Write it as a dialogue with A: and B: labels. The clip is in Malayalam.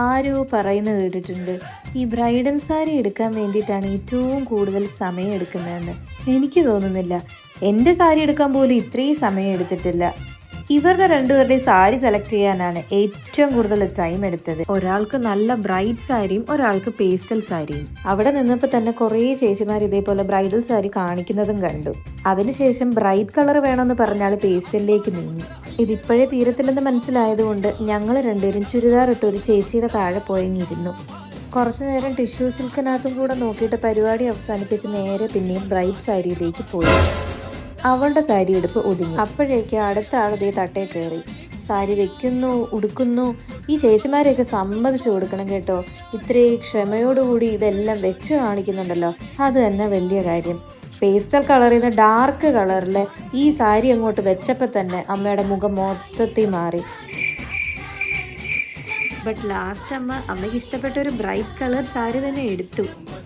A: ആരോ പറയുന്നത് കേട്ടിട്ടുണ്ട്, ഈ ബ്രൈഡൽ സാരി എടുക്കാൻ വേണ്ടിയിട്ടാണ് ഏറ്റവും കൂടുതൽ സമയം എടുക്കുന്നതെന്ന്. എനിക്ക് തോന്നുന്നില്ല. എൻ്റെ സാരി എടുക്കാൻ പോലും ഇത്രയും സമയം എടുത്തിട്ടില്ല. ഇവരുടെ രണ്ടുപേരുടെയും സാരി സെലക്ട് ചെയ്യാനാണ് ഏറ്റവും കൂടുതൽ ടൈം എടുത്തത്. ഒരാൾക്ക് നല്ല ബ്രൈറ്റ് സാരിയും ഒരാൾക്ക് പേസ്റ്റൽ സാരിയും. അവിടെ നിന്നപ്പോൾ തന്നെ കുറേ ചേച്ചിമാർ ഇതേപോലെ ബ്രൈഡൽ സാരി കാണിക്കുന്നതും കണ്ടു. അതിനുശേഷം ബ്രൈറ്റ് കളർ വേണമെന്ന് പറഞ്ഞാൽ പേസ്റ്റലിലേക്ക് നീങ്ങി. ഇതിപ്പോഴേ തീരത്തില്ലെന്ന് മനസ്സിലായതുകൊണ്ട് ഞങ്ങൾ രണ്ടുപേരും ചുരിദാർ ഇട്ട് ഒരു ചേച്ചിയുടെ താഴെ പോയങ്ങിരുന്നു. കുറച്ചു നേരം ടിഷ്യൂ സിൽക്കിനകത്തും കൂടെ നോക്കിയിട്ട് പരിപാടി അവസാനിപ്പിച്ച് നേരെ പിന്നെയും ബ്രൈറ്റ് സാരിയിലേക്ക് പോയി. അവളുടെ സാരി എടുപ്പ് ഒതുങ്ങി. അപ്പോഴേക്ക് അടുത്ത ആളതേ തട്ടേ കയറി സാരി വെക്കുന്നു, ഉടുക്കുന്നു. ഈ ചേച്ചിമാരെയൊക്കെ സമ്മതിച്ചു കൊടുക്കണം കേട്ടോ. ഇത്രയും ക്ഷമയോടുകൂടി ഇതെല്ലാം വെച്ച് കാണിക്കുന്നുണ്ടല്ലോ, അത് തന്നെ വലിയ കാര്യം. പേസ്റ്റൽ കളറിൽ നിന്ന് ഡാർക്ക് കളറിൽ ഈ സാരി അങ്ങോട്ട് വെച്ചപ്പോൾ തന്നെ അമ്മയുടെ മുഖം മൊത്തത്തിൽ മാറി. ബട്ട് ലാസ്റ്റ് അമ്മയ്ക്ക് ഇഷ്ടപ്പെട്ട ഒരു ബ്രൈറ്റ് കളർ സാരി തന്നെ എടുത്തു.